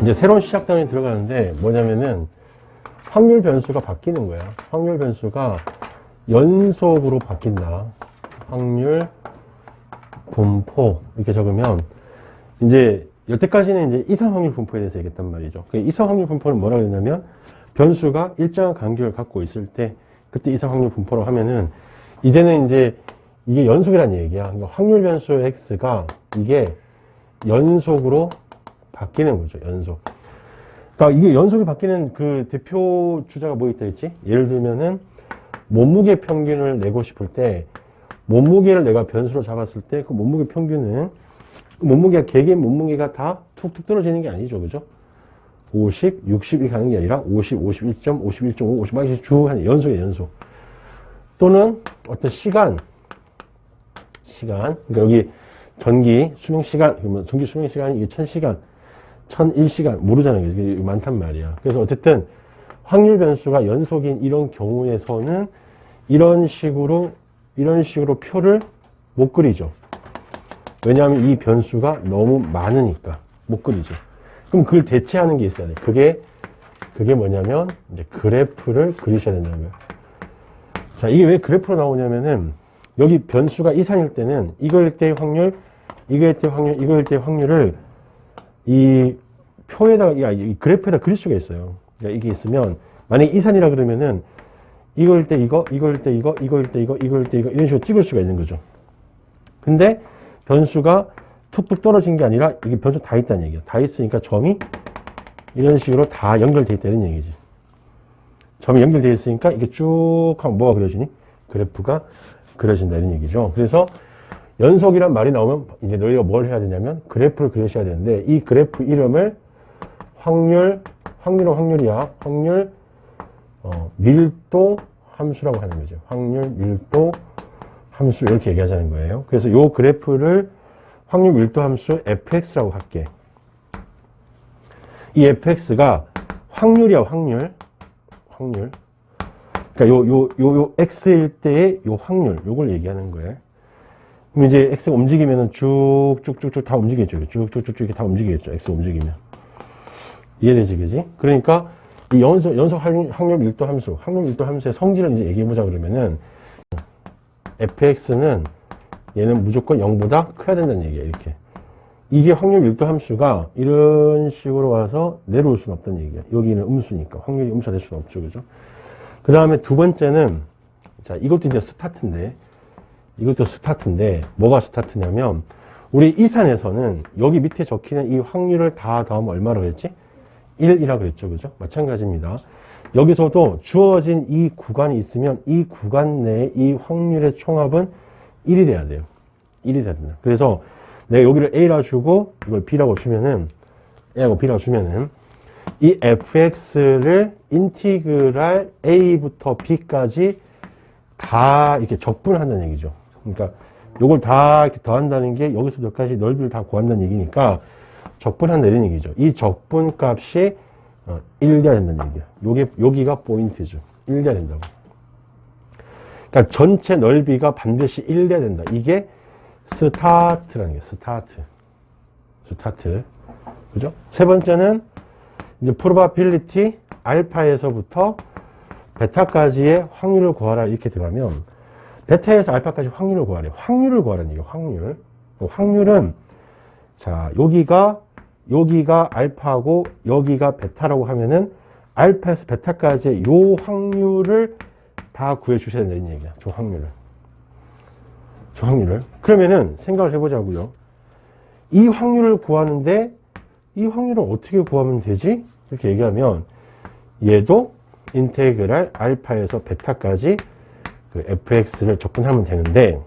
이제 새로운 시작 단원이 들어가는데 뭐냐면은 확률 변수가 바뀌는 거야. 확률 변수가 연속으로 바뀐다. 확률 분포 이렇게 적으면 이제 여태까지는 이제 이상 확률 분포에 대해서 얘기했단 말이죠. 그 이상 확률 분포는 뭐라고 했냐면 변수가 일정한 간격을 갖고 있을 때 그때 이상 확률 분포라고 하면은 이제는 이제 이게 연속이라는 얘기야. 그러니까 확률 변수 x가 이게 연속으로 바뀌는 거죠. 연속. 그러니까 이게 연속이 바뀌는 그 대표 주자가 뭐 있다 했지? 예를 들면은 몸무게 평균을 내고 싶을 때 몸무게를 내가 변수로 잡았을 때 그 몸무게 평균은 몸무게가 개개인 몸무게가 다 툭툭 떨어지는 게 아니죠. 그죠? 50, 60이 가는 게 아니라 50, 51점, 51.5, 50, 막 이렇게 쭉 하는 연속이에요. 연속. 또는 어떤 시간. 그러니까 여기 전기 수명 시간, 그러면 전기 수명 시간이 이게 1000시간, 1001시간 모르잖아요. 이게 많단 말이야. 그래서 어쨌든 확률 변수가 연속인 이런 경우에서는 이런 식으로 표를 못 그리죠. 왜냐하면 이 변수가 너무 많으니까 못 그리죠. 그럼 그걸 대체하는 게 있어야 돼. 그게 뭐냐면 이제 그래프를 그리셔야 된다는 거예요. 자, 이게 왜 그래프로 나오냐면은 여기 변수가 이상일 때는 이거일 때의 확률, 이거일 때의 확률, 이거일 때의 확률을 이 표에다가, 이 그래프에다 그릴 수가 있어요. 그러니까 이게 있으면 만약에 이산이라 그러면은 이거일 때 이거, 이거일 때 이거, 이거일 때 이거, 이거일 때 이거 이런 식으로 찍을 수가 있는 거죠. 근데 변수가 툭툭 떨어진 게 아니라 이게 변수 다 있다는 얘기야. 다 있으니까 점이 이런 식으로 다 연결되어 있다는 얘기지. 점이 연결되어 있으니까 이게 쭉 하면 뭐가 그려지니? 그래프가 그려진다 이런 얘기죠. 그래서 연속이란 말이 나오면 이제 너희가 뭘 해야 되냐면 그래프를 그리셔야 되는데 이 그래프 이름을 확률은 확률이야. 확률 밀도 함수라고 하는 거죠. 확률 밀도 함수 이렇게 얘기하자는 거예요. 그래서 이 그래프를 확률 밀도 함수 fx라고 할게. 이 fx가 확률이야. 확률. 그러니까 요 x일 때의 요 확률 요걸 얘기하는 거예요. 그럼 이제 x가 움직이면은 쭉쭉쭉쭉 다 움직이겠죠. 쭉쭉쭉쭉 이렇게 다 움직이겠죠. x 움직이면. 이해되지, 그지? 그러니까 이 연속 확률 밀도 함수, 확률 밀도 함수의 성질을 이제 얘기해보자 그러면은 fx는 얘는 무조건 0보다 커야 된다는 얘기야, 이렇게. 이게 확률 밀도 함수가 이런 식으로 와서 내려올 수는 없다는 얘기야. 여기는 음수니까. 확률이 음수가 될 수는 없죠, 그죠? 그 다음에 두 번째는, 자, 이것도 이제 스타트인데, 뭐가 스타트냐면, 우리 이산에서는 여기 밑에 적히는 이 확률을 다 더하면 얼마라고 했지? 1이라고 그랬죠, 그죠? 마찬가지입니다. 여기서도 주어진 이 구간이 있으면 이 구간 내에 이 확률의 총합은 1이 돼야 돼요. 1이 돼야 된다. 그래서 내가 여기를 A라고 주고 이걸 B라고 주면은 A하고 B라고 주면은 이 fx를 인티그랄 A부터 B까지 다 이렇게 적분한다는 얘기죠. 그러니까 요걸 다 이렇게 더한다는 게 여기서 몇까지 넓이를 다 구한다는 얘기니까 적분한다는 얘기죠. 이 적분 값이 1 돼야 된다는 얘기야. 여기가 포인트죠. 1 돼야 된다고. 그러니까 전체 넓이가 반드시 1 돼야 된다. 이게 스타트라는 게 스타트. 그죠? 세 번째는 이제 probability 알파에서부터 베타까지의 확률을 구하라 이렇게 들어가면 베타에서 알파까지 확률을 구하래. 확률을 구하라는 얘기예요. 확률은 자, 여기가 알파고 여기가 베타라고 하면은 알파에서 베타까지의 요 확률을 다 구해 주셔야 된다는 얘기야. 저 확률을. 그러면은 생각을 해보자고요. 이 확률을 구하는데 이 확률을 어떻게 구하면 되지? 이렇게 얘기하면 얘도 인테그랄 알파에서 베타까지 그 fx를 적분하면 되는데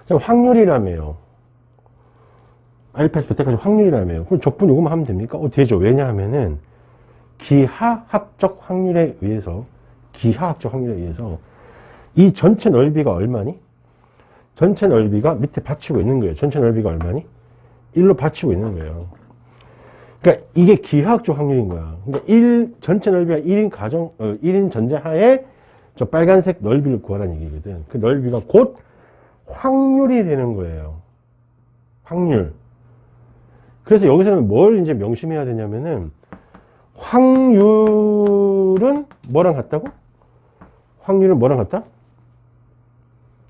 확률이라며요. 알파에서 베타까지 확률이라며요. 그럼 적분 요거만 하면 됩니까? 되죠. 왜냐하면은 기하학적 확률에 의해서 이 전체 넓이가 얼마니? 전체 넓이가 밑에 받치고 있는 거예요. 전체 넓이가 얼마니? 1로 받치고 있는 거예요. 그러니까 이게 기하학적 확률인 거야. 그러니까 전체 넓이가 1인 전제하에 저 빨간색 넓이를 구하라는 얘기거든. 그 넓이가 곧 확률이 되는 거예요. 확률. 그래서 여기서는 뭘 이제 명심해야 되냐면은 확률은 뭐랑 같다고? 확률은 뭐랑 같다?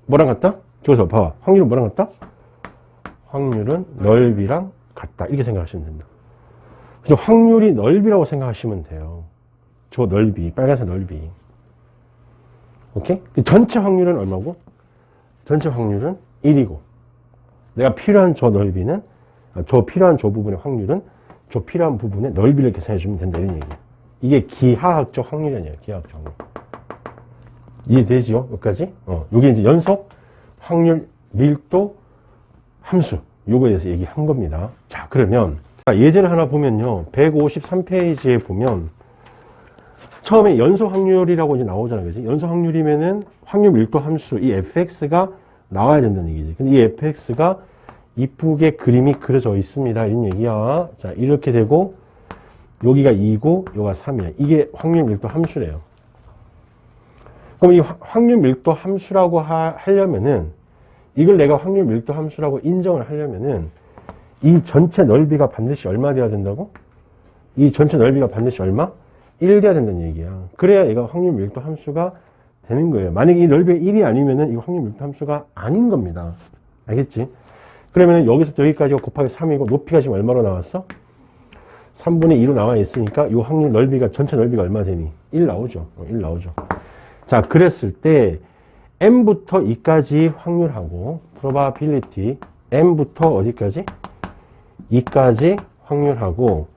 뭐랑 같다? 저기서 봐봐. 확률은 뭐랑 같다? 확률은 넓이랑 같다. 이렇게 생각하시면 된다. 그래서 확률이 넓이라고 생각하시면 돼요. 저 넓이, 빨간색 넓이. 오케이? 전체 확률은 얼마고? 전체 확률은 1이고, 내가 필요한 저 넓이는, 필요한 저 부분의 확률은 저 필요한 부분의 넓이를 계산해 주면 된다. 이런 얘기예요. 이게 기하학적 확률이 아니에요. 기하학적 확률. 이해되죠? 여기까지? 요게 이제 연속 확률 밀도 함수. 요거에 대해서 얘기한 겁니다. 자, 그러면 예제를 하나 보면요. 153페이지에 보면 처음에 연속 확률이라고 이제 나오잖아요. 그지? 연속 확률이면은 확률 밀도 함수, 이 fx가 나와야 된다는 얘기지. 근데 이 fx가 이쁘게 그림이 그려져 있습니다. 이런 얘기야. 자, 이렇게 되고, 여기가 2고, 여기가 3이야. 이게 확률 밀도 함수래요. 그럼 이 확률 밀도 함수라고 하려면은, 이걸 내가 확률 밀도 함수라고 인정을 하려면은, 이 전체 넓이가 반드시 얼마 돼야 된다고? 이 전체 넓이가 반드시 얼마? 1 돼야 된다는 얘기야. 그래야 얘가 확률 밀도 함수가 되는 거예요. 만약에 이 넓이가 1이 아니면은 이거 확률 밀도 함수가 아닌 겁니다. 알겠지? 그러면 여기서부터 여기까지가 곱하기 3이고 높이가 지금 얼마로 나왔어? 3분의 2로 나와 있으니까 이 확률 넓이가 전체 넓이가 얼마 되니? 1 나오죠. 1 나오죠. 자, 그랬을 때 m부터 2까지 확률하고 probability m부터 어디까지? 2까지 확률하고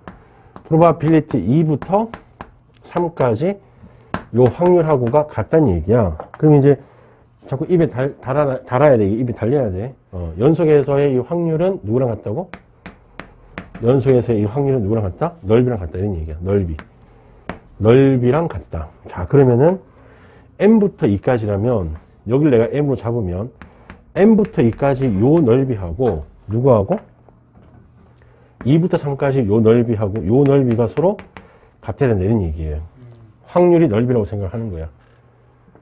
probability 2부터 3까지 요 확률하고가 같다는 얘기야. 그럼 이제 자꾸 입에 달아야 돼. 입에 달려야 돼. 연속에서의 이 확률은 누구랑 같다고? 연속에서의 이 확률은 누구랑 같다? 넓이랑 같다. 이런 얘기야. 넓이랑 같다. 자, 그러면은 m부터 2까지라면 여기를 내가 m으로 잡으면 m부터 2까지 요 넓이하고 누구하고? 2부터 3까지 요 넓이하고 요 넓이가 서로 같아야 된다. 이런 얘기예요. 확률이 넓이라고 생각하는 거야.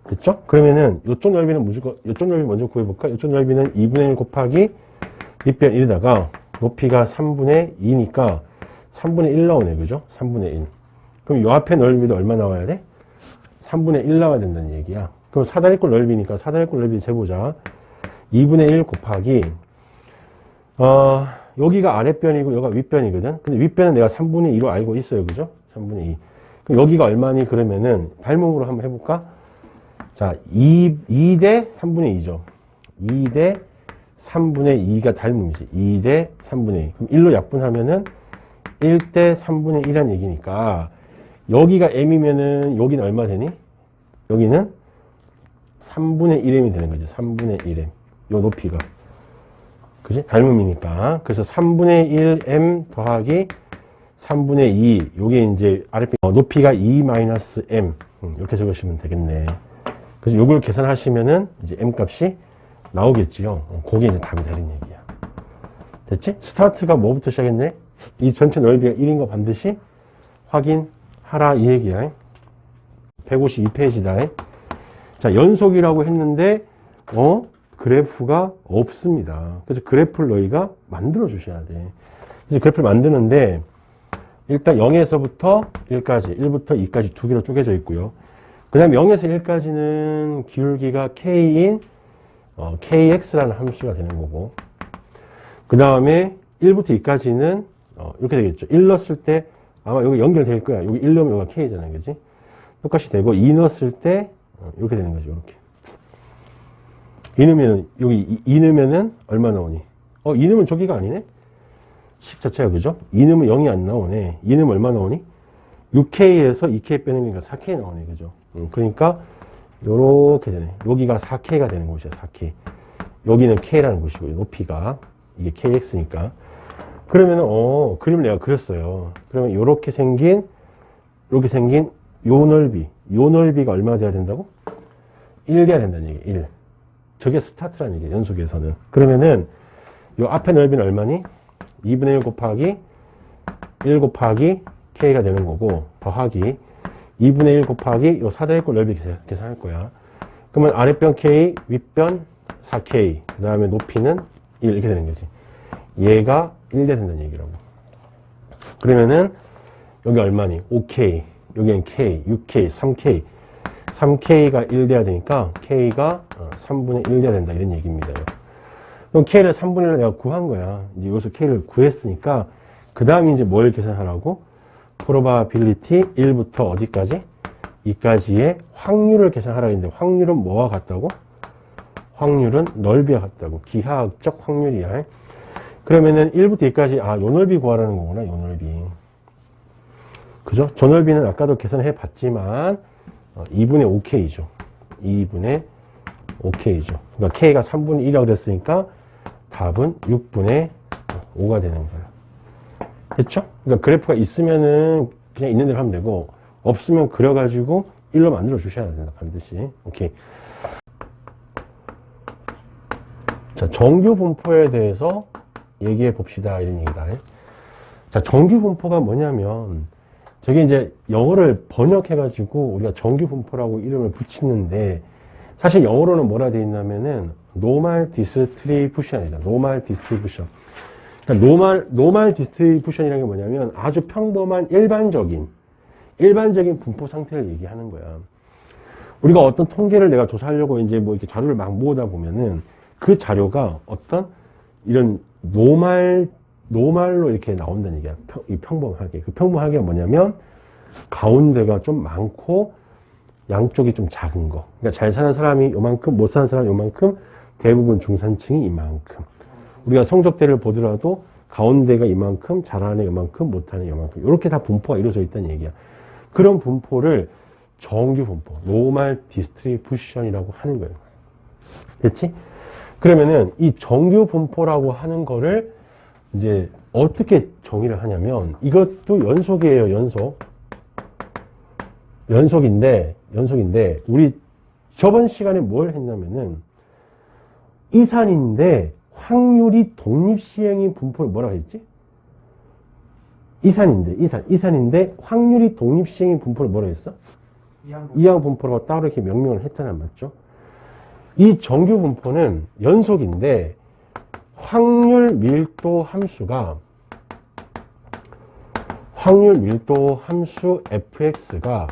됐죠? 그러면은 이쪽 넓이는 무조건 이쪽 넓이 먼저 구해볼까? 이쪽 넓이는 2분의 1 곱하기 밑변 1에다가 높이가 3분의 2니까 3분의 1 나오네. 그죠? 3분의 1. 그럼 요 앞에 넓이도 얼마 나와야 돼? 3분의 1 나와야 된다는 얘기야. 그럼 사다리꼴 넓이니까 사다리꼴 넓이 재보자. 2분의 1 곱하기 여기가 아랫변이고 여기가 윗변이거든. 근데 윗변은 내가 3분의 2로 알고 있어요. 그죠? 3분의 2. 그럼 여기가 얼마니? 그러면은 발목으로 한번 해볼까? 자, 2 대 3분의 2죠. 2 대 3분의 2가 닮음이지. 2 대 3분의 2. 그럼 1로 약분하면은 1 대 3분의 1이란 얘기니까 여기가 m이면은 여기는 얼마 되니? 여기는 3분의 1m이 되는 거지. 3분의 1m. 요 높이가. 그지? 닮음이니까. 그래서 3분의 1m 더하기 3분의 2. 요게 이제 아랫변 높이가 2-m. 이렇게 적으시면 되겠네. 그래서 요걸 계산하시면은 이제 m 값이 나오겠지요. 그게 이제 답이 되는 얘기야. 됐지? 스타트가 뭐부터 시작했네? 이 전체 넓이가 1인 거 반드시 확인하라 이 얘기야. 152페이지다. 자, 연속이라고 했는데 그래프가 없습니다. 그래서 그래프를 너희가 만들어 주셔야 돼. 그래서 그래프를 만드는데 일단 0에서부터 1까지, 1부터 2까지 두 개로 쪼개져 있고요. 그 다음에 0에서 1까지는 기울기가 k인 kx라는 함수가 되는 거고, 그 다음에 1부터 2까지는 이렇게 되겠죠. 1 넣었을 때 아마 여기 연결될 거야. 여기 1 넣으면 여기가 k잖아요. 그지? 똑같이 되고 2 넣었을 때 이렇게 되는 거죠. 이렇게. 2 넣으면 여기 2 넣으면은 얼마 나오니? 2 넣으면 저기가 아니네? 식 자체가 그죠? 2 넣으면 0이 안 나오네. 2 넣으면 얼마 나오니? 6K에서 2K 빼는 거니까 4K 나오네. 그죠? 그러니까 요렇게 되네. 여기가 4K가 되는 곳이야. 4K. 여기는 K라는 곳이고 높이가 이게 KX니까. 그러면은 그림을 내가 그렸어요. 그러면 요렇게 생긴 요 넓이가 얼마 돼야 된다고? 1 돼야 된다는 얘기. 1. 저게 스타트라는 얘기예요. 연속에서는. 그러면은 요 앞에 넓이는 얼마니? 2분의 1 곱하기 1 곱하기 K가 되는 거고, 더하기 2분의 1 곱하기 요 사다리꼴 넓이 계산할 거야. 그러면 아랫변 K, 윗변 4K, 그 다음에 높이는 1 이렇게 되는 거지. 얘가 1대 된다는 얘기라고. 그러면은 여기 얼마니? 5K, 여기는 K, 6K, 3K. 3K가 1돼야 되니까 K가 3분의 1돼야 된다 이런 얘기입니다. 그럼 K를 3분의 1을 내가 구한 거야. 이제 여기서 K를 구했으니까 그 다음에 이제 뭘 계산하라고? probability 1부터 어디까지? 2까지의 확률을 계산하라고 했는데 확률은 뭐와 같다고? 확률은 넓이와 같다고. 기하학적 확률이야. 그러면은 1부터 2까지 요 넓이 구하라는 거구나. 요 넓이. 그죠? 저 넓이는 아까도 계산해 봤지만 2분의 5K죠. 2분의 5K죠. 그러니까 K가 3분의 1이라고 그랬으니까 답은 6분의 5가 되는 거야. 됐죠? 그러니까 그래프가 있으면은 그냥 있는 대로 하면 되고 없으면 그려가지고 1로 만들어 주셔야 된다. 반드시. 오케이. 자, 정규 분포에 대해서 얘기해 봅시다. 이런 얘기다. 자, 정규 분포가 뭐냐면 저게 이제 영어를 번역해가지고 우리가 정규 분포라고 이름을 붙이는데 사실 영어로는 뭐라 되어 있냐면은 normal distribution이다. normal distribution. 그러니까 normal distribution이라는 게 뭐냐면 아주 평범한 일반적인 분포 상태를 얘기하는 거야. 우리가 어떤 통계를 내가 조사하려고 이제 뭐 이렇게 자료를 막 모으다 보면은 그 자료가 어떤 이런 노말로 이렇게 나온다는 얘기야. 평범하게. 그 평범하게 뭐냐면 가운데가 좀 많고 양쪽이 좀 작은 거. 그러니까 잘 사는 사람이 요만큼, 못 사는 사람이 요만큼, 대부분 중산층이 이만큼. 우리가 성적대를 보더라도 가운데가 이만큼, 잘하는 요만큼, 못하는 요만큼. 이렇게 다 분포가 이루어져 있다는 얘기야. 그런 분포를 정규 분포, 노멀 디스트리뷰션이라고 하는 거예요. 됐지? 그러면은 이 정규 분포라고 하는 거를 이제 어떻게 정의를 하냐면 이것도 연속이에요. 연속인데 우리 저번 시간에 뭘 했냐면은 이산인데 확률이 독립시행인 분포를 뭐라고 했지? 이산인데 확률이 독립시행인 분포를 뭐라고 했어? 이항 분포라고 따로 이렇게 명명을 했잖아요. 맞죠? 이 정규 분포는 연속인데 확률 밀도 함수 fx가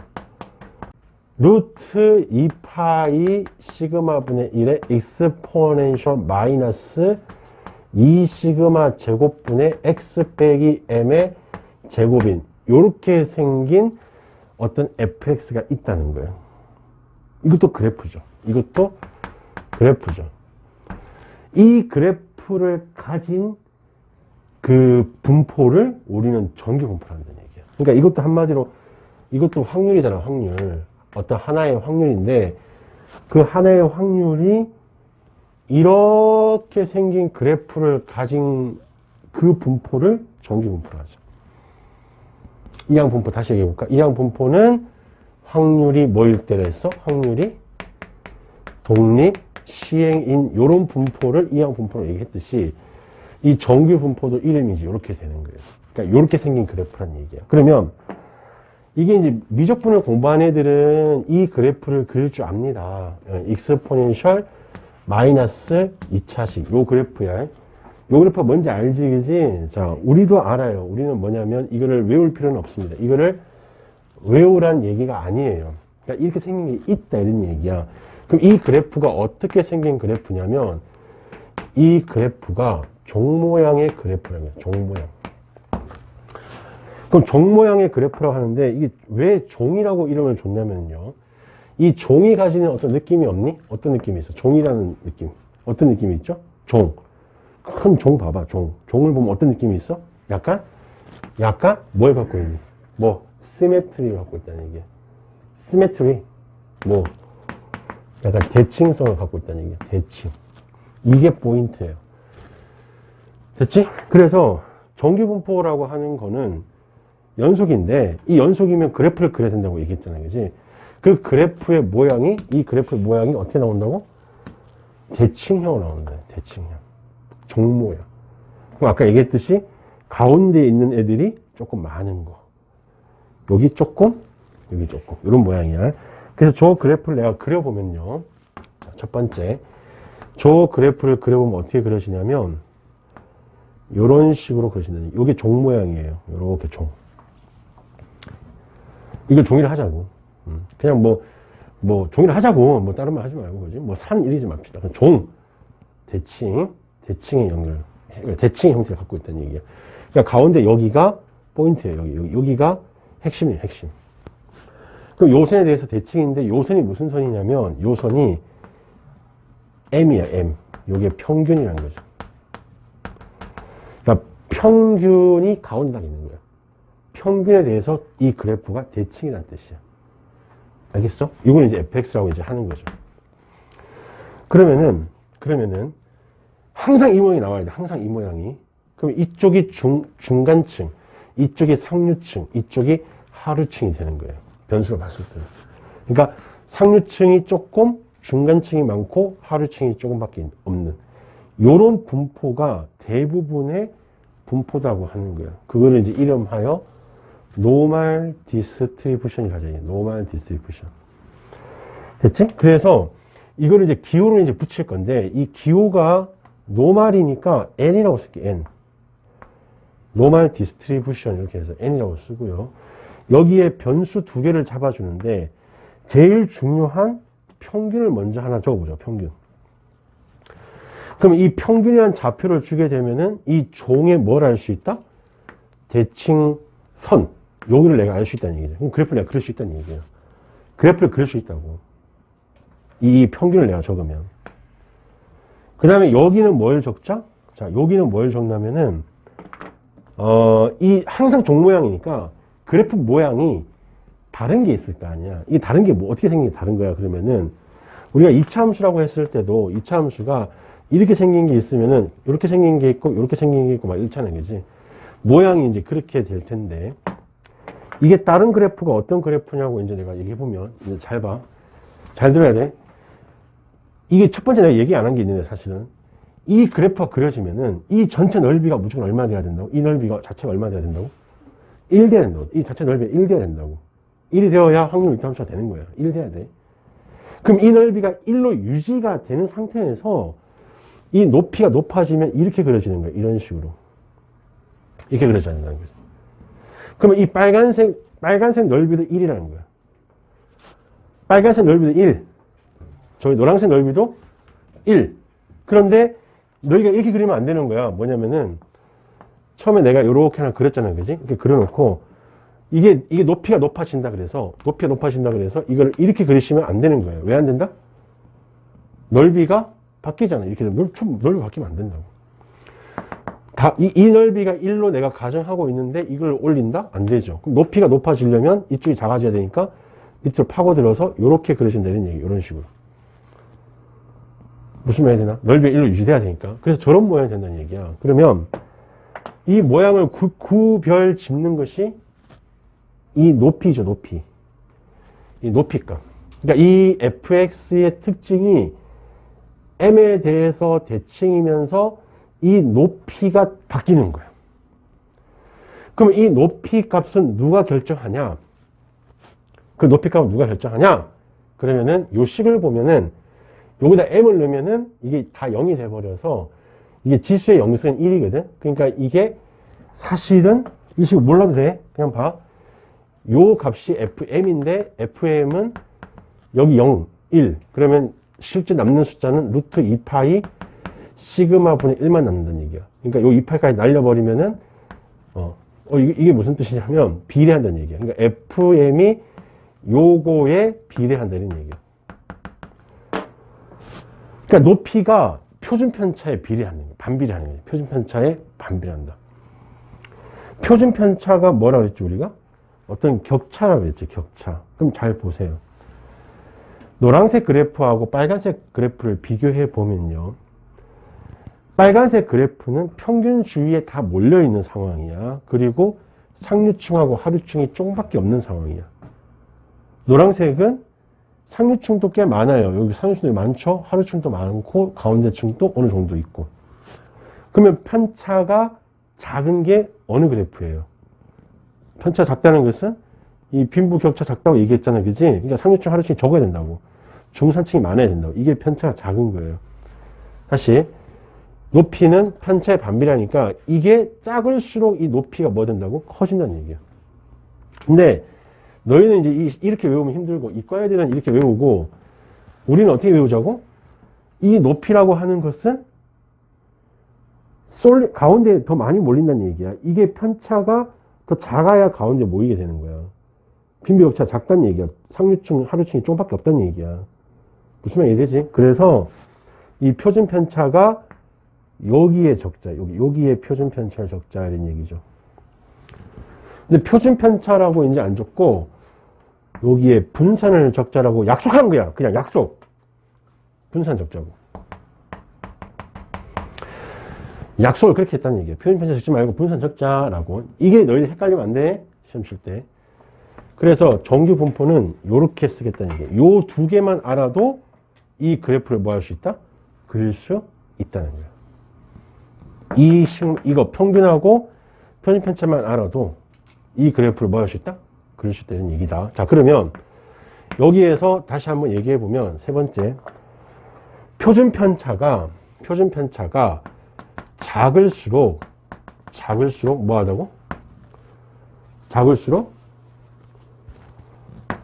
루트 2파이 시그마분의 1의 익스포넨셜 마이너스 2 시그마 제곱분의 x 빼기 m의 제곱인 요렇게 생긴 어떤 fx가 있다는 거예요. 이것도 그래프죠. 이 그래프를 가진 그 분포를 우리는 정규 분포를 한다는 얘기예요. 그러니까 이것도 한마디로 이것도 확률이잖아. 확률. 어떤 하나의 확률인데 그 하나의 확률이 이렇게 생긴 그래프를 가진 그 분포를 정규 분포로 하죠. 이항 분포 다시 얘기해 볼까? 이항 분포는 확률이 뭐일 때가 있어? 확률이 독립 시행인 요런 분포를 이항 분포로 얘기했듯이 이 정규 분포도 이름이지 이렇게 되는 거예요. 그러니까 이렇게 생긴 그래프란 얘기야. 그러면 이게 이제 미적분을 공부한 애들은 이 그래프를 그릴 줄 압니다. 익스포넨셜 마이너스 2차식 요 그래프야. 요 그래프가 뭔지 알지, 그지? 자, 우리도 알아요. 우리는 뭐냐면 이거를 외울 필요는 없습니다. 이거를 외우란 얘기가 아니에요. 그러니까 이렇게 생긴 게 있다 이런 얘기야. 그럼 이 그래프가 어떻게 생긴 그래프냐면 이 그래프가 종 모양의 그래프라는 거예요. 종 모양. 그럼 종 모양의 그래프라고 하는데 이게 왜 종이라고 이름을 줬냐면요. 이 종이 가지는 어떤 느낌이 없니? 어떤 느낌이 있어? 종이라는 느낌. 어떤 느낌이 있죠? 종. 큰 종 봐봐. 종을 보면 어떤 느낌이 있어? 약간 뭘 갖고 있니? 시메트리를 갖고 있다는 얘기야. 시메트리. 약간 대칭성을 갖고 있다는 얘기야. 대칭. 이게 포인트예요. 됐지? 그래서 정규분포라고 하는 거는 연속인데 이 연속이면 그래프를 그려야 된다고 얘기했잖아요. 그지? 그 그래프의 모양이 이 그래프의 모양이 어떻게 나온다고? 대칭형으로 나온다. 대칭형. 종 모양. 그럼 아까 얘기했듯이 가운데에 있는 애들이 조금 많은 거. 여기 조금, 여기 조금. 이런 모양이야. 그래서 저 그래프를 내가 그려보면요. 첫 번째. 저 그래프를 그려보면 어떻게 그려지냐면 요런 식으로 그려진다는, 요게 종 모양이에요. 요렇게 종. 이걸 종이를 하자고. 그냥 종이를 하자고. 뭐 다른 말 하지 말고, 그지? 뭐 산 이러지 맙시다. 종. 대칭의 연결. 대칭의 형태를 갖고 있다는 얘기야. 그러니까 가운데 여기가 포인트예요. 여기가 핵심이에요, 핵심. 그럼 요 선에 대해서 대칭인데, 요 선이 무슨 선이냐면, 요 선이 M이야, M. 요게 평균이라는 거죠. 그러니까 평균이 가운데 딱 있는 거예요. 평균에 대해서 이 그래프가 대칭이라는 뜻이야. 알겠어? 이걸 이제 fx라고 이제 하는 거죠. 그러면은, 항상 이 모양이 나와야 돼. 항상 이 모양이. 그럼 이쪽이 중간층, 이쪽이 상류층, 이쪽이 하류층이 되는 거예요. 변수로 봤을 때는. 그러니까 상류층이 조금, 중간층이 많고, 하류층이 조금밖에 없는. 요런 분포가 대부분의 분포다고 하는 거예요. 그거를 이제 이름하여 노멀 디스트리뷰션이 가져요. 노멀 디스트리뷰션. 됐지? 그래서 이거를 이제 기호로 이제 붙일 건데, 이 기호가 노멀이니까 n이라고 쓸게요. n. 노멀 디스트리뷰션 이렇게 해서 n이라고 쓰고요. 여기에 변수 두 개를 잡아주는데, 제일 중요한 평균을 먼저 하나 적어보죠. 평균. 그럼 이 평균이라는 좌표를 주게 되면은 이 종에 뭘 알 수 있다? 대칭선. 여기를 내가 알 수 있다는 얘기죠. 그럼 그래프를 내가 그릴 수 있다는 얘기예요. 그래프를 그릴 수 있다고. 이 평균을 내가 적으면. 그 다음에 여기는 뭘 적자? 자, 여기는 뭘 적냐면은, 이 항상 종 모양이니까 그래프 모양이 다른 게 있을 거 아니야. 이 다른 게 뭐 어떻게 생긴 게 다른 거야? 그러면은 우리가 이차함수라고 했을 때도 이차함수가 이렇게 생긴 게 있으면은 이렇게 생긴 게 있고 이렇게 생긴 게 있고 막 이렇잖아요. 그지? 모양이 이제 그렇게 될 텐데, 이게 다른 그래프가 어떤 그래프냐고 이제 내가 얘기해 보면, 이제 잘 봐. 잘 들어야 돼. 이게 첫 번째 내가 얘기 안 한 게 있는데, 사실은 이 그래프가 그려지면은 이 전체 넓이가 무조건 얼마 돼야 된다고? 이 넓이가 자체가 얼마 돼야 된다고? 1 돼야 된다고. 이 자체 넓이가 1 돼야 된다고. 1이 되어야 확률 유타함수가 되는 거야. 1 돼야 돼. 그럼 이 넓이가 1로 유지가 되는 상태에서 이 높이가 높아지면 이렇게 그려지는 거예요. 이런 식으로. 이렇게 그려져야 된다는 거죠. 그러면 이 빨간색 넓이도 1이라는 거야. 빨간색 넓이도 1. 저기 노란색 넓이도 1. 그런데 너희가 이렇게 그리면 안 되는 거야. 뭐냐면은 처음에 내가 이렇게 하나 그렸잖아요. 그지? 이렇게 그려놓고 이게 높이가 높아진다 그래서 이걸 이렇게 그리시면 안 되는 거예요. 왜 안 된다? 넓이가 바뀌잖아요. 이렇게 넓이 바뀌면 안 된다고. 이 넓이가 1로 내가 가정하고 있는데 이걸 올린다? 안 되죠. 그럼 높이가 높아지려면 이쪽이 작아져야 되니까 밑으로 파고들어서 이렇게 그려진다는 얘기. 이런 식으로. 무슨 말 해야 되나? 넓이가 1로 유지돼야 되니까. 그래서 저런 모양이 된다는 얘기야. 그러면 이 모양을 구별 짓는 것이 이 높이죠. 높이. 이 높이값. 그러니까 이 fx의 특징이 m에 대해서 대칭이면서 이 높이가 바뀌는 거예요. 그럼 이 높이 값은 누가 결정하냐? 그 높이 값은 누가 결정하냐? 그러면은 요 식을 보면은 여기다 m을 넣으면은 이게 다 0이 돼버려서 이게 지수의 영수는 1이거든? 그러니까 이게 사실은 이 식을 몰라도 돼. 그냥 봐. 요 값이 fm인데 fm은 여기 0, 1. 그러면 실제 남는 숫자는 루트 2파이 시그마 분의 1만 남는다는 얘기야. 그러니까 요 2파이까지 날려버리면은 이게 무슨 뜻이냐면 비례한다는 얘기야. 그러니까 fm이 요거에 비례한다는 얘기야. 그러니까 높이가 표준 편차에 비례하는 거야. 반비례하는 거야. 표준 편차에 반비례한다. 표준 편차가 뭐라 그랬지 우리가? 어떤 격차라고 했지. 격차. 그럼 잘 보세요. 노란색 그래프하고 빨간색 그래프를 비교해 보면요. 빨간색 그래프는 평균 주위에 다 몰려있는 상황이야. 그리고 상류층하고 하류층이 조금밖에 없는 상황이야. 노란색은 상류층도 꽤 많아요. 여기 상류층도 많죠? 하류층도 많고 가운데층도 어느 정도 있고. 그러면 편차가 작은 게 어느 그래프예요? 편차 작다는 것은 이 빈부격차 작다고 얘기했잖아요. 그지? 그러니까 상류층, 하류층이 적어야 된다고. 중산층이 많아야 된다고. 이게 편차가 작은 거예요. 다시 높이는 편차의 반비례하니까 이게 작을수록 이 높이가 뭐 된다고? 커진다는 얘기야. 근데 너희는 이제 이렇게 외우면 힘들고 이과 애들은 이렇게 외우고 우리는 어떻게 외우자고? 이 높이라고 하는 것은 가운데에 더 많이 몰린다는 얘기야. 이게 편차가 더 작아야 가운데 모이게 되는 거야. 빈비격차가 작다는 얘기야. 상류층, 하류층이 조금밖에 없다는 얘기야. 무슨 말이 되지? 그래서 이 표준 편차가 여기에 적자, 여기에 표준 편차를 적자 이런 얘기죠. 근데 표준 편차라고 이제 안 적고 여기에 분산을 적자라고 약속한 거야. 그냥 약속. 분산 적자고. 약속을 그렇게 했다는 얘기예요. 표준 편차 적지 말고 분산 적자라고. 이게 너희들 헷갈리면 안 돼. 시험 칠 때. 그래서 정규 분포는 이렇게 쓰겠다는 얘기예요. 요 두 개만 알아도 이 그래프를 뭐 할 수 있다? 그릴 수 있다는 거예요. 이거 평균하고 표준 편차만 알아도 이 그래프를 뭐 할 수 있다? 그릴 수 있다는 얘기다. 자, 그러면 여기에서 다시 한번 얘기해 보면 세 번째. 표준 편차가 작을수록 뭐 하다고? 작을수록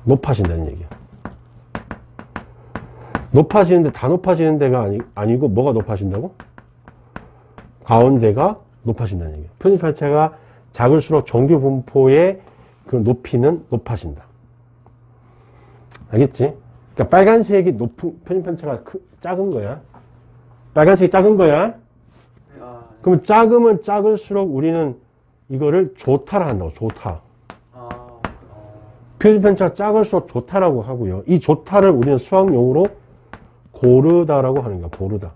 높아진다는 얘기야. 높아지는데 다 높아지는 데가 아니고 뭐가 높아진다고? 가운데가 높아진다는 얘기야. 표준 편차가 작을수록 정규 분포의 그 높이는 높아진다. 알겠지? 그러니까 빨간색이 표준 편차가 작은 거야. 빨간색이 작은 거야. 그러면 작으면 작을수록 우리는 이거를 좋다라 한다고. 좋다. 표준 편차가 작을수록 좋다라고 하고요. 이 좋다를 우리는 수학용어로 고르다라고 하는 거야. 고르다.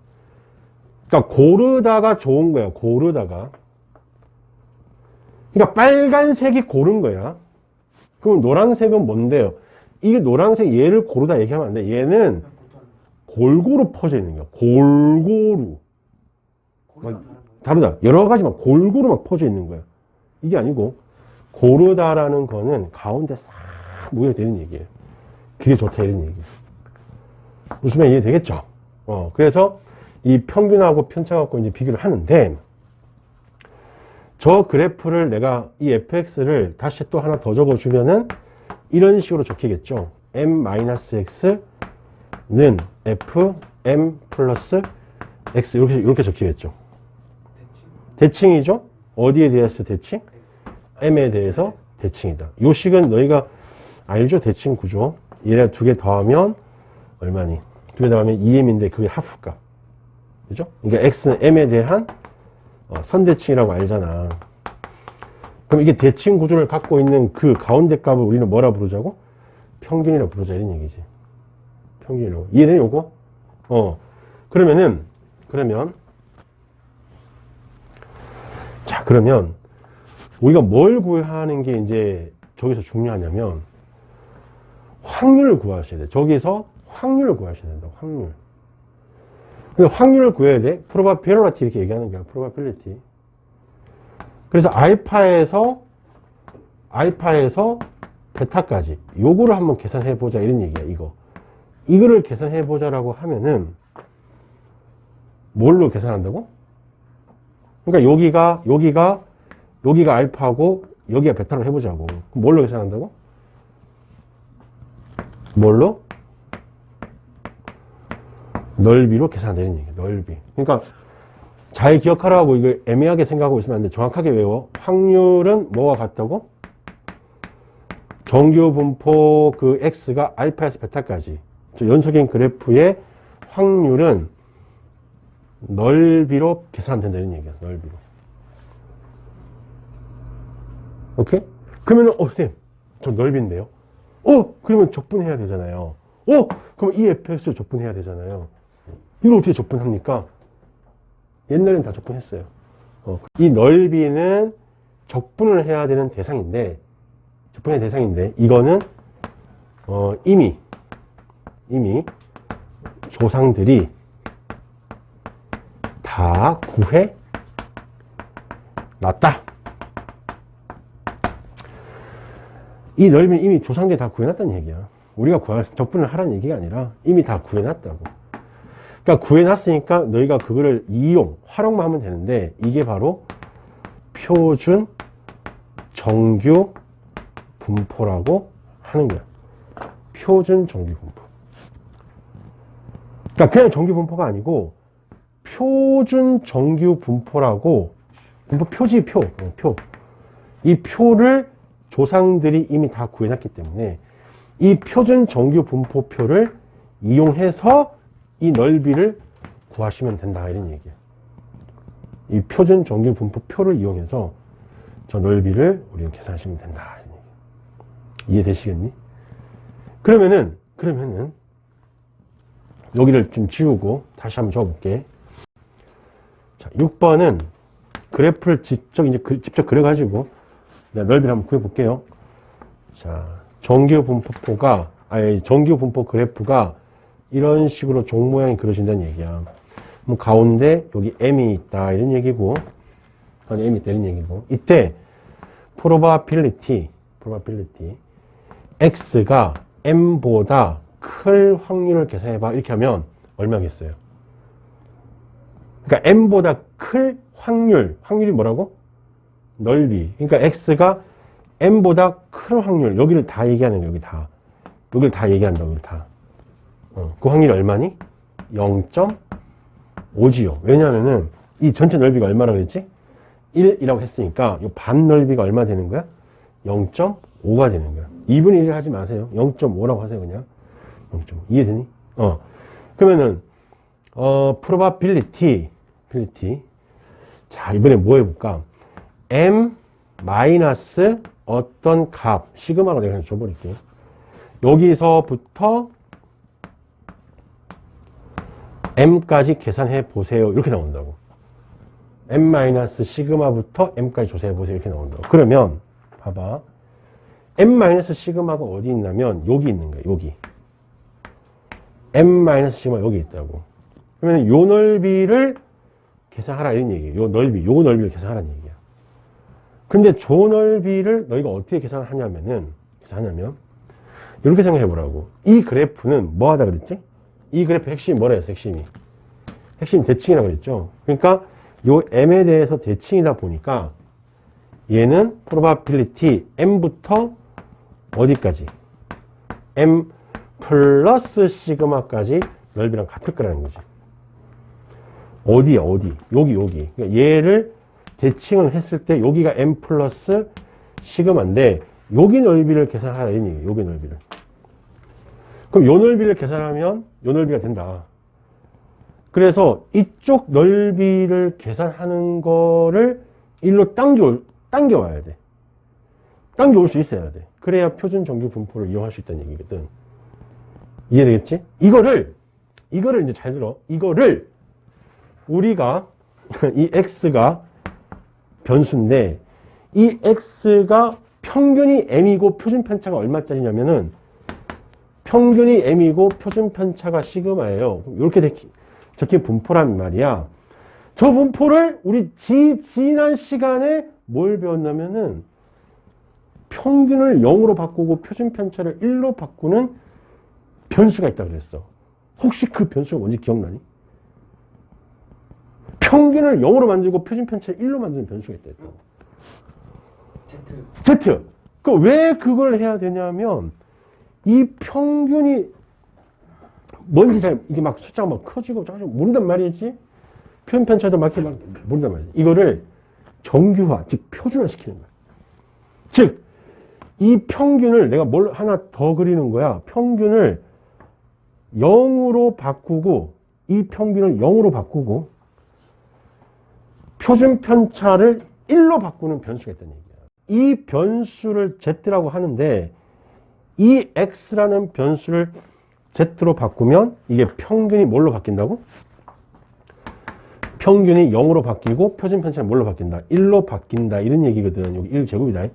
그러니까 고르다가 좋은 거야. 고르다가. 그러니까 빨간색이 고른 거야. 그럼 노란색은 뭔데요? 이게 노란색 얘를 고르다 얘기하면 안 돼. 얘는 골고루 퍼져 있는 거야. 골고루. 다르다. 여러 가지 막 골고루 막 퍼져 있는 거야. 이게 아니고 고르다라는 거는 가운데 싹 모여되는 얘기예요. 그게 좋다 이런 얘기예요. 무슨 말인지 이해되겠죠? 그래서 이 평균하고 편차 갖고 이제 비교를 하는데 저 그래프를 내가 이 fx를 다시 또 하나 더 적어주면은 이런 식으로 적히겠죠. m-x는 f m 플러스 x 이렇게 적히겠죠. 대칭이죠. 어디에 대해서 대칭? m에 대해서 대칭이다. 요 식은 너희가 알죠? 대칭 구조. 얘네 두 개 더하면 얼마니? 두 개 더하면 2m인데 그게 하프값. 그죠? 그러니까 x는 m에 대한 선대칭이라고 알잖아. 그럼 이게 대칭 구조를 갖고 있는 그 가운데 값을 우리는 뭐라 부르자고? 평균이라고 부르자 이런 얘기지. 평균이라고. 이해돼 요거? 그러면 우리가 뭘 구하는 게 이제 저기서 중요하냐면 확률을 구하셔야 돼. 저기서 확률을 구하셔야 된다. 확률. 근데 확률을 구해야 돼. probability 이렇게 얘기하는 거야. probability. 그래서 알파에서 베타까지 요거를 한번 계산해 보자 이런 얘기야. 이거를 계산해 보자라고 하면은 뭘로 계산한다고? 그러니까 여기가 알파고 여기가 베타로 해보자고. 그럼 뭘로 계산한다고? 뭘로? 넓이로 계산되는 얘기야. 넓이. 그러니까 잘 기억하라고 이거 애매하게 생각하고 있으면 안 돼. 정확하게 외워. 확률은 뭐와 같다고? 정규 분포 그 x가 알파에서 베타까지. 연속인 그래프의 확률은 넓이로 계산된다는 얘기야. 넓이로. 오케이? 그러면 쌤, 저 넓이인데요. 그러면 적분해야 되잖아요. 그럼 이 fx를 적분해야 되잖아요. 이걸 어떻게 적분합니까? 옛날엔 다 적분했어요. 이 넓이는 적분을 해야 되는 대상인데, 이거는 이미 조상들이 다 구해 놨다. 이 넓이는 이미 조상들이 다 구해놨다는 얘기야. 우리가 적분을 하라는 얘기가 아니라 이미 다 구해놨다고. 그러니까 구해놨으니까 너희가 그거를 활용만 하면 되는데, 이게 바로 표준 정규 분포라고 하는 거야. 표준 정규 분포. 그러니까 그냥 정규 분포가 아니고 표준 정규 분포라고, 분포 표지 표. 이 표를 조상들이 이미 다 구해놨기 때문에 이 표준 정규 분포표를 이용해서 이 넓이를 구하시면 된다, 이런 얘기야. 이 표준 정규 분포표를 이용해서 저 넓이를 우리가 계산하시면 된다, 이런 얘기야. 이해되시겠니? 그러면은 여기를 좀 지우고 다시 한번 적어볼게. 자, 6번은 그래프를 직접 그려가지고 내가 넓이를 한번 구해볼게요. 자, 정규 분포 그래프가 이런 식으로 종 모양이 그려진다는 얘기야. 그럼 가운데 여기 m이 있다, 이런 얘기고, m이 있다, 이런 얘기고, 이때 probability x가 m보다 클 확률을 계산해봐, 이렇게 하면 얼마겠어요? 그러니까 m보다 클 확률이 뭐라고? 넓이. 그러니까 x가 m보다 클 확률, 여기를 다 얘기하는 거야, 여기를 다 얘기한다고, 여기를 다. 그 확률이 얼마니? 0.5지요. 왜냐면은 이 전체 넓이가 얼마라고 그랬지? 1이라고 했으니까 이 반 넓이가 얼마 되는 거야? 0.5가 되는 거야. 2분의 1을 하지 마세요. 0.5라고 하세요, 그냥. 0.5. 이해되니? 그러면은 probability. 자, 이번에 뭐 해볼까? m 마이너스 어떤 값, 시그마로 내가 그냥 줘버릴게요. 여기서부터 m까지 계산해 보세요, 이렇게 나온다고. m 마이너스 시그마부터 m까지 조사해 보세요, 이렇게 나온다고. 그러면 봐봐, m 마이너스 시그마가 어디 있냐면 여기 있는 거예요, 여기. m 마이너스 시그마 여기 있다고. 그러면 요 넓이를 계산하라, 이런 얘기예요. 요 넓이를 계산하라는 얘기야. 근데 저 넓이를 너희가 어떻게 계산하냐면 이렇게 생각해 보라고. 이 그래프는 뭐 하다 그랬지? 이 그래프 핵심이 뭐라 했어? 핵심이 대칭이라고 그랬죠. 그러니까 요 m에 대해서 대칭이다 보니까 얘는 probability m부터 어디까지? m 플러스 시그마까지 넓이랑 같을 거라는 거지. 어디야, 어디? 여기. 그러니까 얘를 대칭을 했을 때 여기가 m 플러스 시그마인데 여기 넓이를 계산하라, 이 얘기예요. 여기 넓이를. 그럼 요 넓이를 계산하면 요 넓이가 된다. 그래서 이쪽 넓이를 계산하는 거를 일로 당겨와야 돼. 당겨올 수 있어야 돼. 그래야 표준 정규 분포를 이용할 수 있다는 얘기거든. 이해되겠지? 이거를 이제 잘 들어. 이거를 우리가 이 x가 변수인데 이 x가 평균이 m이고 표준 편차가 얼마짜리냐면은 평균이 m이고 표준 편차가 시그마예요. 이렇게 적힌 분포란 말이야. 저 분포를 우리 지난 시간에 뭘 배웠냐면은 평균을 0으로 바꾸고 표준 편차를 1로 바꾸는 변수가 있다고 그랬어. 혹시 그 변수가 뭔지 기억나니? 평균을 0으로 만들고 표준 편차를 1로 만드는 변수가 있다 했다고. Z. 왜 그걸 해야 되냐면 이 평균이 뭔지 이게 막 숫자가 막 커지고 작아지고 모른단 말이지. 표준 편차도 막 모른단 말이지. 이거를 정규화, 즉 표준화 시키는 거야. 즉 이 평균을 내가 뭘 하나 더 그리는 거야. 평균을 0으로 바꾸고 이 평균을 0으로 바꾸고 표준 편차를 1로 바꾸는 변수가 있다는 얘기야. 이 변수를 Z라고 하는데 이 X라는 변수를 Z로 바꾸면 이게 평균이 뭘로 바뀐다고? 평균이 0으로 바뀌고 표준 편차는 뭘로 바뀐다? 1로 바뀐다. 이런 얘기거든. 여기 1제곱이다.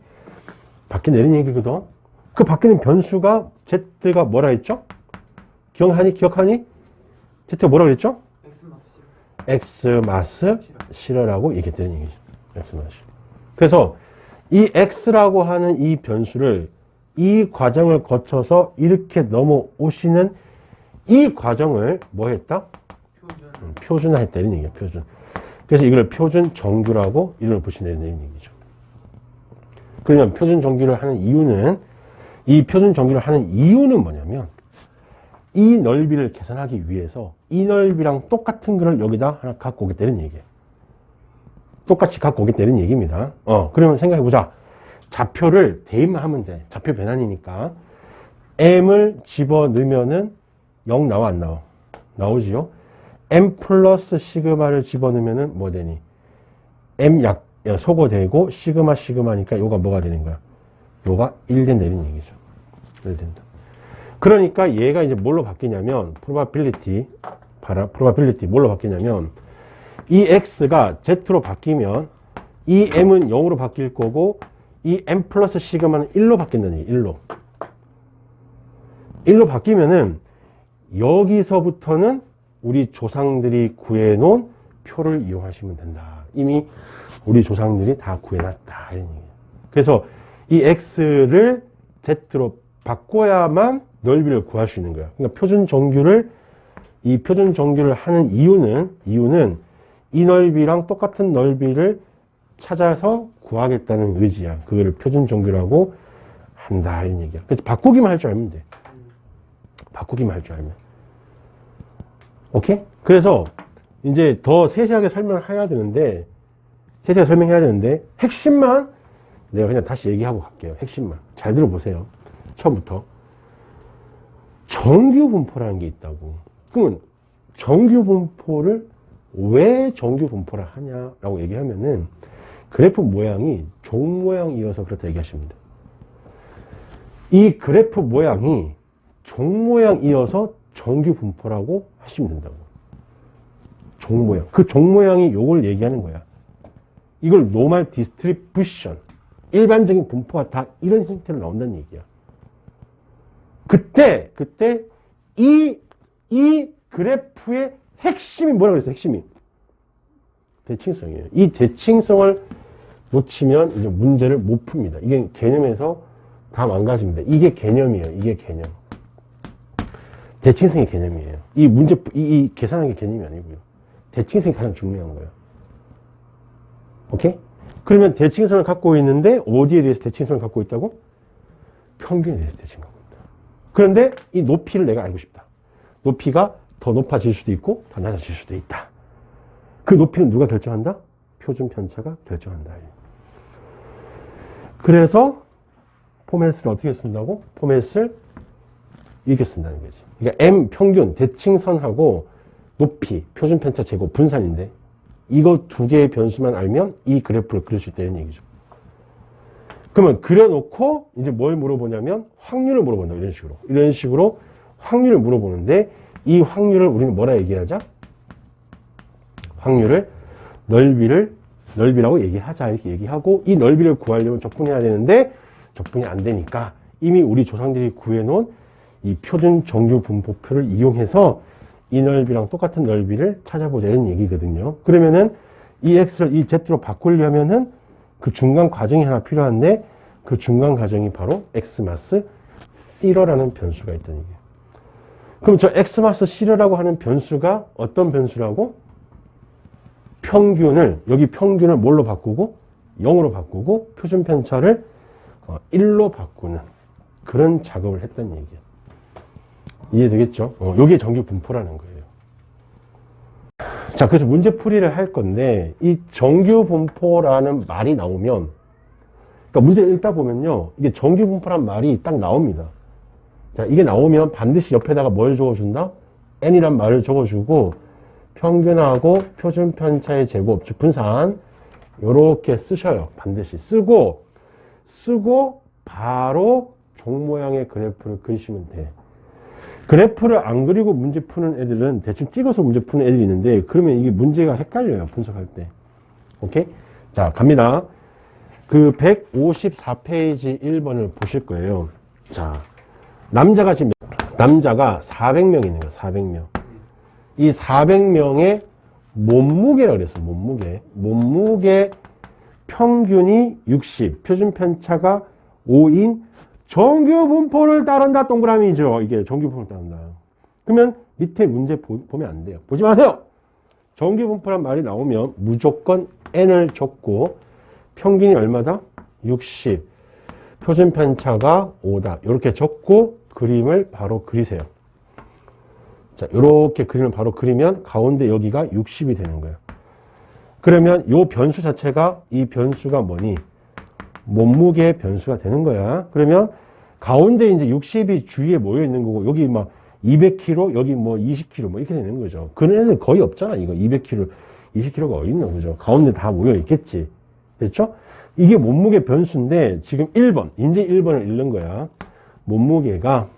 바뀐다. 이런 얘기거든. 그 바뀌는 변수가 Z가 뭐라 했죠? 기억하니? Z가 뭐라 그랬죠? X마스 실어라고 얘기했다는 얘기죠. X마스 실어. 그래서 이 X라고 하는 이 변수를 이 과정을 거쳐서 이렇게 넘어오시는 이 과정을 뭐 했다? 표준화했다는 얘기야, 표준. 그래서 이걸 표준 정규라고 이름을 붙인다는 얘기죠. 그러면 표준 정규를 하는 이유는, 이 표준 정규를 하는 이유는 뭐냐면, 이 넓이를 계산하기 위해서 이 넓이랑 똑같은 거를 여기다 하나 갖고 오겠다는 얘기예요. 똑같이 갖고 오겠다는 얘기입니다. 그러면 생각해보자. 좌표를 대입만 하면 돼. 좌표 변환이니까. m을 집어넣으면은 0 나와, 안 나와? 나오지요? m 플러스 시그마를 집어넣으면은 뭐 되니? m 소거되고 시그마니까 요가 뭐가 되는 거야? 요가 1 된다는 얘기죠. 1 된다. 그러니까 얘가 이제 뭘로 바뀌냐면, probability 뭘로 바뀌냐면, 이 x가 z로 바뀌면 이 m은 0으로 바뀔 거고, 이 m 플러스 시그마는 1로 바뀐다는 얘기, 1로 바뀌면은 여기서부터는 우리 조상들이 구해놓은 표를 이용하시면 된다. 이미 우리 조상들이 다 구해놨다, 이런 얘기예요. 그래서 이 x를 z로 바꿔야만 넓이를 구할 수 있는 거야. 그러니까 이 표준 정규를 하는 이유는 이 넓이랑 똑같은 넓이를 찾아서 구하겠다는 의지야. 그거를 표준 정규라고 한다, 이런 얘기야. 그래서 바꾸기만 할 줄 알면 돼. 바꾸기만 할 줄 알면. 오케이? 그래서 이제 더 세세하게 설명해야 되는데, 핵심만 내가 그냥 다시 얘기하고 갈게요. 핵심만. 잘 들어보세요. 처음부터. 정규 분포라는 게 있다고. 그러면 정규 분포를 왜 정규 분포를 하냐라고 얘기하면은, 그래프 모양이 종 모양이어서 그렇다 얘기하십니다. 이 그래프 모양이 종 모양이어서 정규 분포라고 하시면 된다고. 종 모양. 그 종 모양이 요걸 얘기하는 거야. 이걸 normal distribution. 일반적인 분포가 다 이런 형태로 나온다는 얘기야. 그때 이 그래프의 핵심이 뭐라고 그랬어? 핵심이 대칭성이에요. 이 대칭성을 놓치면 이제 문제를 못 풉니다. 이게 개념에서 다 망가집니다. 이게 개념이에요. 이게 개념. 대칭성의 개념이에요. 이 계산하는 게 개념이 아니고요. 대칭성이 가장 중요한 거예요. 오케이? 그러면 대칭성을 갖고 있는데 어디에 대해서 대칭성을 갖고 있다고? 평균에 대해서 대칭을 갖고 있다. 그런데 이 높이를 내가 알고 싶다. 높이가 더 높아질 수도 있고 더 낮아질 수도 있다. 그 높이는 누가 결정한다? 표준 편차가 결정한다. 그래서 포맷을 어떻게 쓴다고? 포맷을 이렇게 쓴다는 거지. 그러니까 M 평균, 대칭선하고 높이, 표준 편차 제곱, 분산인데 이거 두 개의 변수만 알면 이 그래프를 그릴 수 있다는 얘기죠. 그러면 그려놓고 이제 뭘 물어보냐면 확률을 물어본다. 이런 식으로 확률을 물어보는데 이 확률을 우리는 뭐라 얘기하자? 확률을 넓이라고 얘기하자, 이렇게 얘기하고, 이 넓이를 구하려면 적분해야 되는데 적분이 안 되니까 이미 우리 조상들이 구해놓은 이 표준 정규 분포표를 이용해서 이 넓이랑 똑같은 넓이를 찾아보자는 얘기거든요. 그러면은 이 x를 이 z로 바꾸려면은 그 중간 과정이 하나 필요한데, 그 중간 과정이 바로 x마스 C러라는 변수가 있다는 얘기예요. 그럼 저 x마스 C러라고 하는 변수가 어떤 변수라고? 여기 평균을 뭘로 바꾸고? 0으로 바꾸고 표준 편차를 1로 바꾸는 그런 작업을 했다는 얘기예요. 이해되겠죠? 이게 정규 분포라는 거예요. 자, 그래서 문제풀이를 할 건데, 이 정규 분포라는 말이 나오면, 그러니까 문제를 읽다 보면요, 이게 정규 분포란 말이 딱 나옵니다. 자, 이게 나오면 반드시 옆에다가 뭘 적어준다? n이란 말을 적어주고, 평균하고 표준 편차의 제곱, 즉 분산, 요렇게 쓰셔요. 반드시 쓰고 바로 종 모양의 그래프를 그리시면 돼. 그래프를 안 그리고 문제 푸는 애들은 대충 찍어서 문제 푸는 애들이 있는데, 그러면 이게 문제가 헷갈려요, 분석할 때. 오케이? 자, 갑니다. 그 154페이지 1번을 보실 거예요. 자, 남자가 400명 있는 거예요, 400명. 이 400명의 몸무게라고 그랬어, 몸무게 평균이 60, 표준 편차가 5인 정규 분포를 따른다, 동그라미죠. 이게 정규 분포를 따른다. 그러면 밑에 문제 보면 안 돼요. 보지 마세요. 정규분포란 말이 나오면 무조건 n을 줬고 평균이 얼마다? 60. 표준 편차가 5다. 이렇게 적고 그림을 바로 그리세요. 자, 이렇게 그림을 바로 그리면 가운데 여기가 60이 되는 거예요. 그러면 이 변수 자체가 이 변수가 뭐니? 몸무게의 변수가 되는 거야. 그러면 가운데 이제 60이 주위에 모여 있는 거고 여기 막 200kg, 여기 뭐 20kg 뭐 이렇게 되는 거죠. 그런 애들 거의 없잖아. 이거 200kg, 20kg가 어디 있나 그죠? 가운데 다 모여 있겠지. 됐죠? 이게 몸무게 변수인데 지금 1번, 이제 1번을 읽는 거야. 몸무게가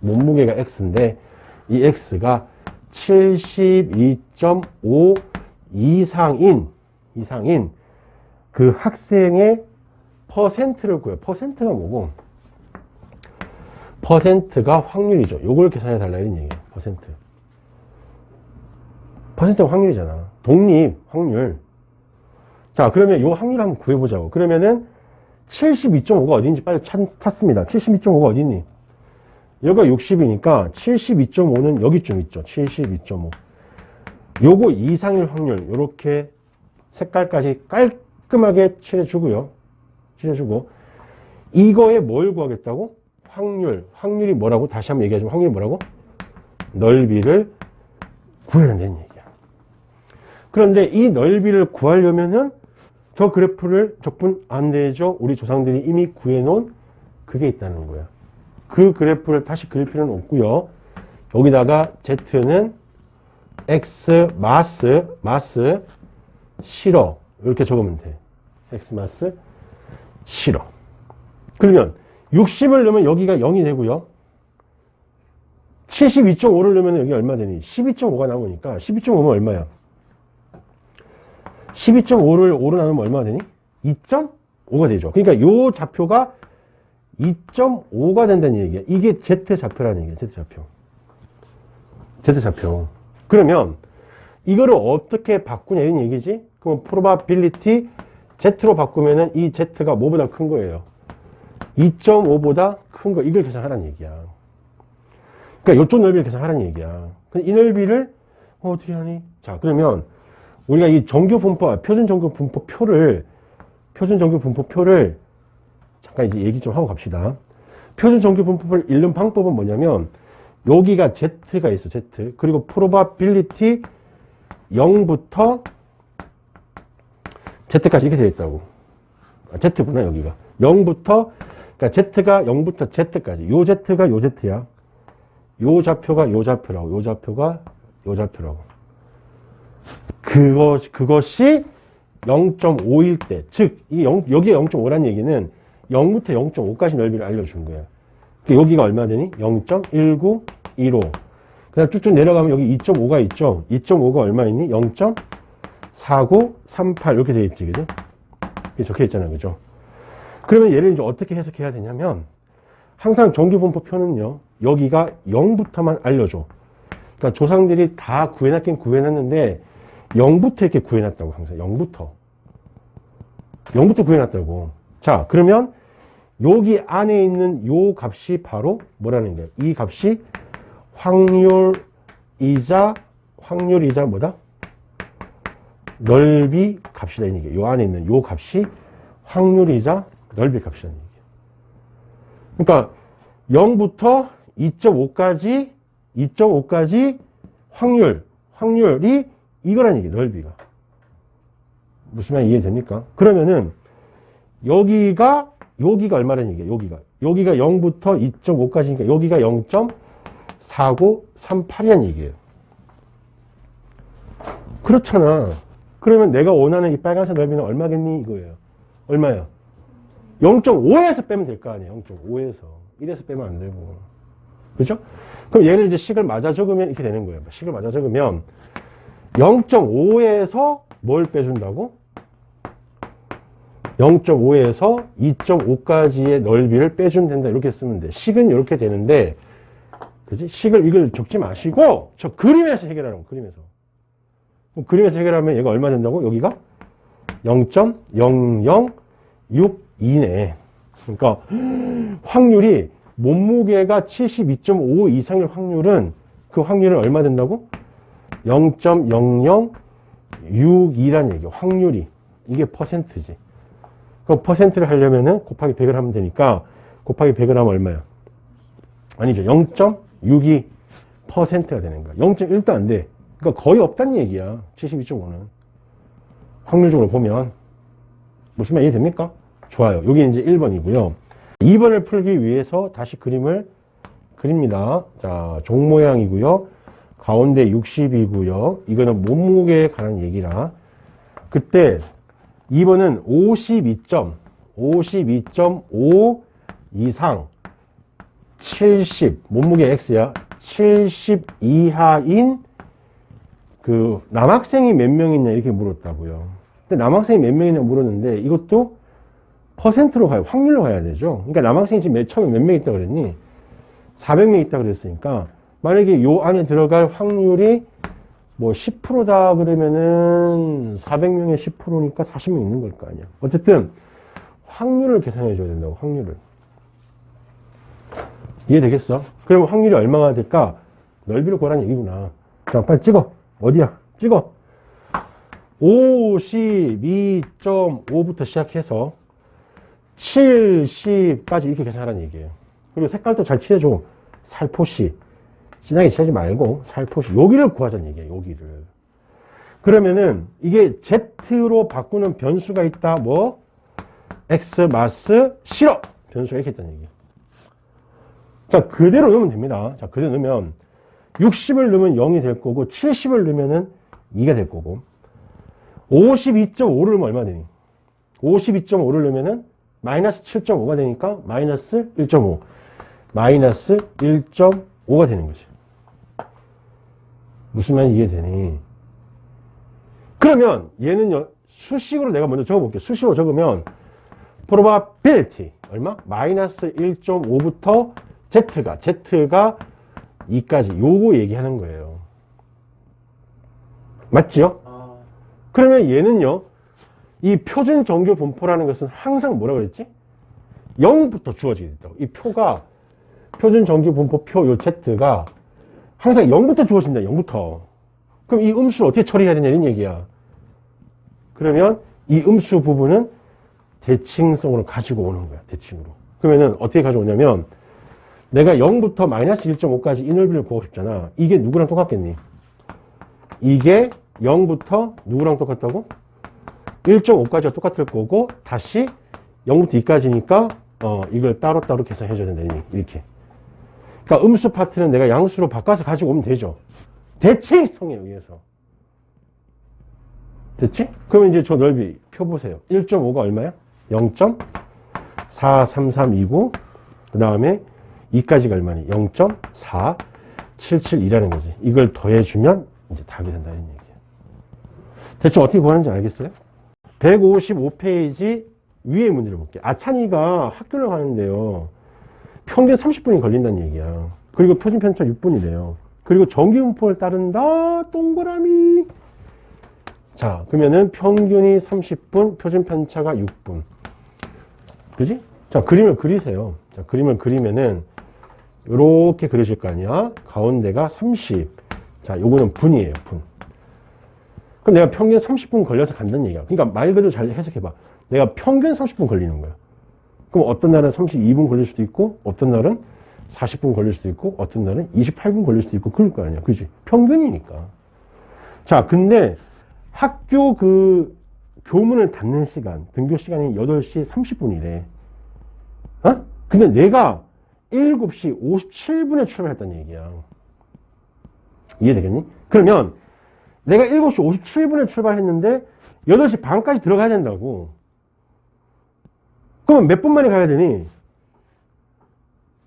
몸무게가 X인데 이 X가 72.5 이상인 그 학생의 퍼센트를 구해요. 퍼센트가 뭐고? 퍼센트가 확률이죠. 요걸 계산해 달라 이런 얘기예요. 퍼센트. 퍼센트가 확률이잖아. 독립 확률. 자, 그러면 요 확률 한번 구해보자고. 그러면은 72.5가 어딘지 빨리 찾습니다. 72.5가 어디 있니? 여기가 60이니까 72.5는 여기쯤 있죠. 72.5. 요거 이상일 확률. 요렇게 색깔까지 깔끔하게 칠해주고요. 칠해주고. 이거에 뭘 구하겠다고? 확률. 확률이 뭐라고? 다시 한번 얘기하자면 확률이 뭐라고? 넓이를 구해야 된다는 얘기야. 그런데 이 넓이를 구하려면은 저 그래프를 적분 안 되죠. 우리 조상들이 이미 구해놓은 그게 있다는 거야. 그 그래프를 다시 그릴 필요는 없고요. 여기다가 Z는 X 마스 실어 이렇게 적으면 돼. X 마스 실어. 그러면 60을 넣으면 여기가 0이 되고요. 72.5를 넣으면 여기 얼마 되니? 12.5가 나오니까 12.5면 얼마야? 12.5를 5로 나누면 얼마가 되니? 2.5가 되죠. 그러니까 요 좌표가 2.5가 된다는 얘기야. 이게 Z좌표라는 얘기야. Z좌표. 그러면 이거를 어떻게 바꾸냐 이런 얘기지? 그럼 probability Z로 바꾸면은 이 Z가 뭐보다 큰 거예요? 2.5보다 큰 거. 이걸 계산하라는 얘기야. 그러니까 이쪽 넓이를 계산하라는 얘기야. 이 넓이를 어떻게 하니? 자, 그러면 우리가 이 정규분포, 표준 정규분포표를 잠깐 이제 얘기 좀 하고 갑시다. 표준 정규분포를 읽는 방법은 뭐냐면 여기가 Z가 있어. Z. 그리고 probability 0부터 Z까지 이렇게 되어 있다고. Z구나 여기가. 0부터 그러니까 Z가 0부터 Z까지. 요 Z가 요 Z야. 요 좌표가 요 좌표라고. 요 좌표가 요 좌표라고. 그것이 0.5일 때, 즉, 여기에 0.5란 얘기는 0부터 0.5까지 넓이를 알려준 거야. 여기가 얼마 되니? 0.1915. 그냥 쭉쭉 내려가면 여기 2.5가 있죠? 2.5가 얼마 있니? 0.4938 이렇게 되어 있지, 그죠? 이렇게 적혀 있잖아요, 그죠? 그러면 얘를 이제 어떻게 해석해야 되냐면, 항상 정규분포표는요, 여기가 0부터만 알려줘. 그러니까 조상들이 다 구해놨긴 구해놨는데, 0부터 이렇게 구해놨다고, 항상. 0부터 구해놨다고. 자, 그러면 여기 안에 있는 요 값이 바로 뭐라는 거야? 이 값이 확률이자 뭐다? 넓이 값이다. 이게 요 안에 있는 요 값이 확률이자 넓이 값이라는 얘기야. 그러니까 0부터 2.5까지 확률이 이거란 얘기야, 넓이가. 무슨 말 이해됩니까? 그러면은 여기가 얼마라는 얘기야, 여기가 0부터 2.5까지니까 여기가 0.4938이란 얘기예요. 그렇잖아. 그러면 내가 원하는 이 빨간색 넓이는 얼마겠니? 이거예요. 얼마야? 0.5에서 빼면 될 거 아니에요. 0.5에서. 1에서 빼면 안 되고. 그죠? 그럼 얘를 이제 식을 맞아 적으면 이렇게 되는 거예요. 식을 맞아 적으면 0.5에서 뭘 빼준다고? 0.5에서 2.5까지의 넓이를 빼주면 된다. 이렇게 쓰면 돼. 식은 이렇게 되는데, 그지? 식을 이걸 적지 마시고, 저 그림에서 해결하라고, 그림에서. 그럼 그림에서 해결하면 얘가 얼마 된다고? 여기가 0.0062네. 그러니까, 확률이, 몸무게가 72.5 이상일 확률은, 그 확률은 얼마 된다고? 0.006이란 얘기야. 확률이. 이게 퍼센트지. 그럼 퍼센트를 하려면은 곱하기 100을 하면 되니까 곱하기 100을 하면 얼마야? 아니죠. 0.62%가 되는 거야. 0.1도 안 돼. 그러니까 거의 없다는 얘기야. 72.5는. 확률적으로 보면. 무슨 말 이해됩니까? 좋아요. 여기 이제 1번이고요. 2번을 풀기 위해서 다시 그림을 그립니다. 자, 종 모양이고요. 가운데 60이고요. 이거는 몸무게에 관한 얘기라. 그때 2번은 52.5 이상 70, 몸무게 X야. 70 이하인 그 남학생이 몇 명 있냐 이렇게 물었다고요. 근데 남학생이 몇 명이냐 물었는데 이것도 퍼센트로 가요. 확률로 가야 되죠. 그러니까 남학생이 지금 처음에 몇 명 있다 그랬니? 400명 있다 그랬으니까 만약에 요 안에 들어갈 확률이 뭐 10%다 그러면은 400명에 10%니까 40명 있는 걸 거 아니야. 어쨌든 확률을 계산해 줘야 된다고. 확률을. 이해되겠어? 그러면 확률이 얼마가 될까? 넓이를 구하라는 얘기구나. 자, 빨리 찍어. 어디야? 찍어. 52.5부터 시작해서 70까지 이렇게 계산하라는 얘기예요. 그리고 색깔도 잘 칠해줘. 살포시. 진하게 칠하지 말고 살포시. 여기를 구하자는 얘기예요. 여기를. 그러면은 이게 Z로 바꾸는 변수가 있다. 뭐? X 마스 싫어. 변수가 이렇게 있다는 얘기예요. 자, 그대로 넣으면 됩니다. 자, 그대로 넣으면 60을 넣으면 0이 될 거고 70을 넣으면은 2가 될 거고 52.5를 넣으면 얼마 되니? 52.5를 넣으면은 마이너스 7.5가 되니까 마이너스 1.5 마이너스 1.5가 되는 거지. 무슨 말인지 이해되니? 그러면 얘는요 수식으로 내가 먼저 적어볼게요. 수식으로 적으면 probability 얼마? 마이너스 1.5부터 Z가 2까지 요거 얘기하는 거예요. 맞지요? 그러면 얘는요 이 표준 정규 분포라는 것은 항상 뭐라 그랬지? 0부터 주어지게 된다고. 이 표가 표준 정규 분포 표 요 Z가 항상 0부터 주어진다. 0부터. 그럼 이 음수를 어떻게 처리해야 되냐는 얘기야. 그러면 이 음수 부분은 대칭성으로 가지고 오는 거야. 대칭으로. 그러면은 어떻게 가져오냐면 내가 0부터 마이너스 1.5까지 이 넓이를 구하고 싶잖아. 이게 누구랑 똑같겠니? 이게 0부터 누구랑 똑같다고? 1.5까지가 똑같을 거고 다시 0부터 2까지니까 이걸 따로따로 계산해 줘야 된다. 이렇게. 그러니까 음수 파트는 내가 양수로 바꿔서 가지고 오면 되죠. 대칭성에 의해서. 됐지? 그러면 이제 저 넓이 표 보세요. 1.5가 얼마야? 0.43329. 그 다음에 2까지가 얼마니? 0.4772라는 거지. 이걸 더해주면 이제 답이 된다는 얘기야. 대충 어떻게 구하는지 알겠어요? 155페이지 위에 문제를 볼게요. 아찬이가 학교를 가는데요. 평균 30분이 걸린다는 얘기야. 그리고 표준 편차 6분이래요. 그리고 정기분포를 따른다. 동그라미. 자, 그러면은 평균이 30분, 표준 편차가 6분. 그지? 자, 그림을 그리세요. 자, 그림을 그리면은 이렇게 그려질 거 아니야? 가운데가 30. 자, 요거는 분이에요, 분. 그럼 내가 평균 30분 걸려서 간다는 얘기야. 그러니까 말 그대로 잘 해석해봐. 내가 평균 30분 걸리는 거야. 그럼 어떤 날은 32분 걸릴 수도 있고, 어떤 날은 40분 걸릴 수도 있고, 어떤 날은 28분 걸릴 수도 있고, 그럴 거 아니야. 그지? 평균이니까. 자, 근데 학교 그 교문을 닫는 시간, 등교 시간이 8시 30분이래. 어? 근데 내가 7시 57분에 출발했다는 얘기야. 이해되겠니? 그러면 내가 7시 57분에 출발했는데 8시 반까지 들어가야 된다고. 그러면 몇 분 만에 가야 되니?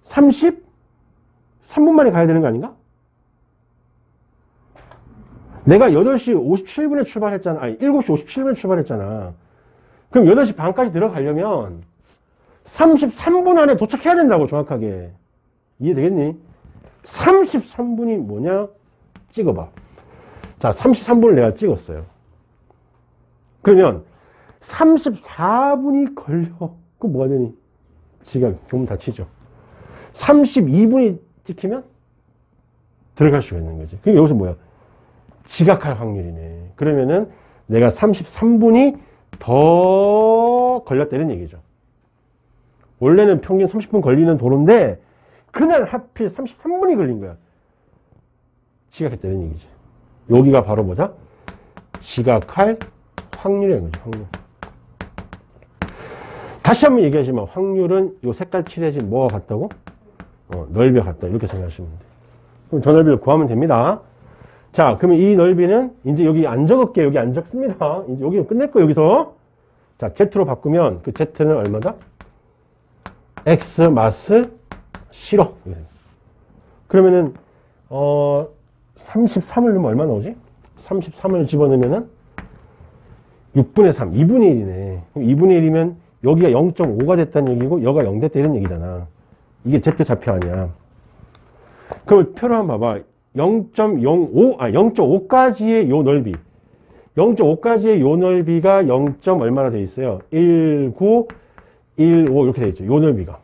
33분 만에 가야 되는 거 아닌가? 내가 8시 57분에 출발했잖아. 아니, 7시 57분에 출발했잖아. 그럼 8시 반까지 들어가려면 33분 안에 도착해야 된다고, 정확하게. 이해되겠니? 33분이 뭐냐? 찍어봐. 자, 33분을 내가 찍었어요. 그러면 34분이 걸려. 그럼 뭐가 되니? 지가 교문 닫히죠. 32분이 찍히면 들어갈 수가 있는 거지. 그게 여기서 뭐야? 지각할 확률이네. 그러면은 내가 33분이 더 걸렸다는 얘기죠. 원래는 평균 30분 걸리는 도로인데 그날 하필 33분이 걸린 거야. 지각했다는 얘기지. 여기가 바로 뭐다? 지각할 확률이라는 거죠. 확률. 다시 한번 얘기하지만 확률은 요 색깔 칠해진 뭐가 같다고? 넓이가 같다. 이렇게 생각하시면 돼요. 그럼 저 넓이를 구하면 됩니다. 자, 그러면 이 넓이는 이제 여기 안 적을게. 여기 안 적습니다. 이제 여기 끝낼 거예요. 여기서. 자, Z로 바꾸면 그 Z는 얼마다? X 마스 싫어. 그러면은 33을 넣으면 얼마 나오지? 33을 집어넣으면은 6분의 3, 2분의 1이네. 그럼 2분의 1이면 여기가 0.5가 됐다는 얘기고 여기가 0 됐다는 얘기잖아. 이게 Z 좌표 아니야. 그럼 표로 한번 봐봐. 0.5까지의 요 넓이. 0.5까지의 요 넓이가 0. 얼마나 돼 있어요? 19, 15 이렇게 돼 있죠. 요 넓이가.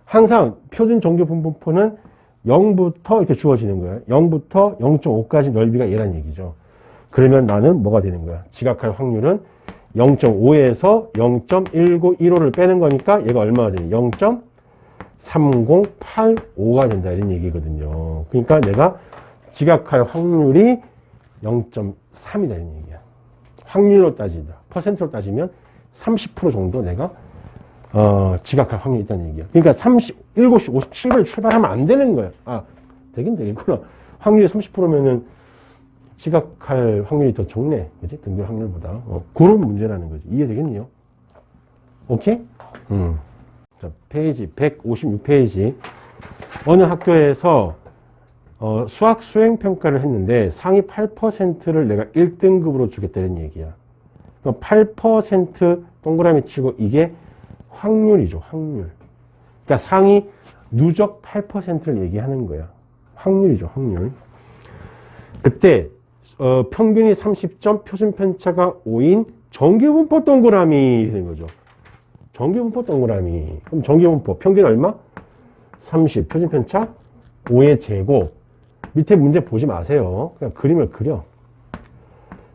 항상 표준 정규 분분포는 0부터 이렇게 주어지는 거예요. 0부터 0.5까지 넓이가 얘란 얘기죠. 그러면 나는 뭐가 되는 거야? 지각할 확률은 0.5에서 0.1915를 빼는 거니까 얘가 얼마가 되냐? 0.3085가 된다 이런 얘기거든요. 그러니까 내가 지각할 확률이 0.3이다 이런 얘기야. 확률로 따진다. 퍼센트로 따지면 30% 정도 내가 지각할 확률이 있다는 얘기야. 그러니까 7시 57분에 출발하면 안 되는 거야. 아, 되긴 되겠구나. 확률이 30%면은 지각할 확률이 더 적네. 그지? 등교 확률보다. 그런 문제라는 거지. 이해되겠네요? 오케이? 자, 페이지 156페이지. 어느 학교에서 수학 수행 평가를 했는데 상위 8%를 내가 1등급으로 주겠다는 얘기야. 8% 동그라미 치고 이게 확률이죠. 확률. 그러니까 상위 누적 8%를 얘기하는 거야. 확률이죠. 확률. 그때 평균이 30점, 표준 편차가 5인 정규분포 동그라미 되는 거죠. 정규분포 동그라미. 그럼 정규분포 평균 얼마? 30, 표준 편차 5의 제곱. 밑에 문제 보지 마세요. 그냥 그림을 그려.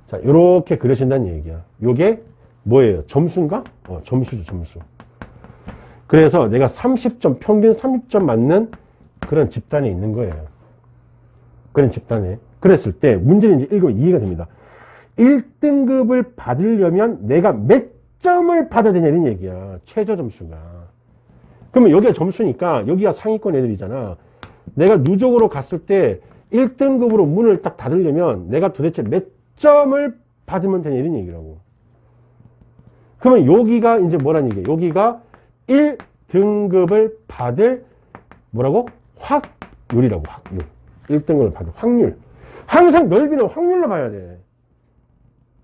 자, 이렇게 그려진다는 얘기야. 요게 뭐예요? 점수인가? 점수죠, 점수. 그래서 내가 30점, 평균 30점 맞는 그런 집단에 있는 거예요. 그런 집단에. 그랬을 때 문제는 이제 읽으면 이해가 됩니다. 1등급을 받으려면 내가 몇 점을 받아야 되냐 이런 얘기야. 최저 점수가. 그러면 여기가 점수니까 여기가 상위권 애들이잖아. 내가 누적으로 갔을 때 1등급으로 문을 딱 닫으려면 내가 도대체 몇 점을 받으면 되냐 이런 얘기라고. 그러면 여기가 이제 뭐란 얘기야. 여기가 1등급을 받을 뭐라고? 확률이라고. 확률. 1등급을 받을 확률. 항상 넓이는 확률로 봐야 돼.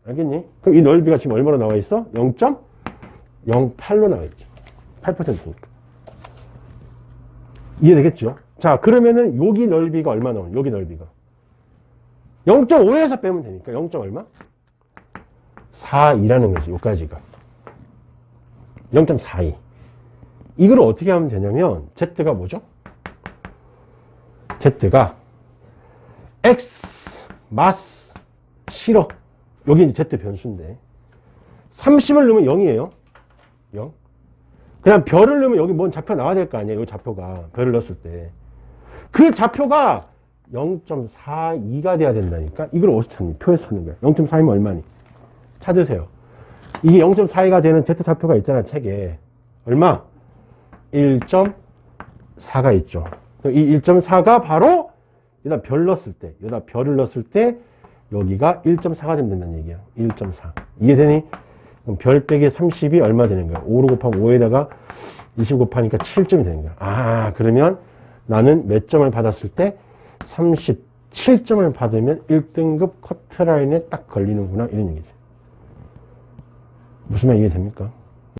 알겠니? 그럼 이 넓이가 지금 얼마로 나와 있어? 0.08로 나와 있죠. 8%니까. 이해되겠죠? 자, 그러면은 여기 넓이가 얼마 나오냐? 여기 넓이가 0.5에서 빼면 되니까 0. 얼마? 42라는 거지. 여기까지가 0.42. 이걸 어떻게 하면 되냐면 Z가 뭐죠? Z가 X 마스 싫어. 여기 이제 Z 변수인데 30을 넣으면 0이에요. 0. 그냥 별을 넣으면 여기 뭔 좌표 나와야 될 거 아니에요. 이 좌표가 별을 넣었을 때 그 좌표가 0.42가 돼야 된다니까. 이걸 어디서 찾니? 표에서 찾는 거야. 0.42면 얼마니? 찾으세요. 이게 0.42가 되는 Z 좌표가 있잖아. 책에 얼마? 1.4가 있죠. 이 1.4가 바로 여기다 별 넣었을 때, 여기다 별을 넣었을 때 여기가 1.4가 되면 된다는 얘기야. 1.4. 이해되니? 그럼 별 빼기 30이 얼마 되는 거야? 5로 곱하면 5에다가 20 곱하니까 7점이 되는 거야. 아, 그러면 나는 몇 점을 받았을 때 37점을 받으면 1등급 커트라인에 딱 걸리는구나. 이런 얘기지. 무슨 말 이해됩니까?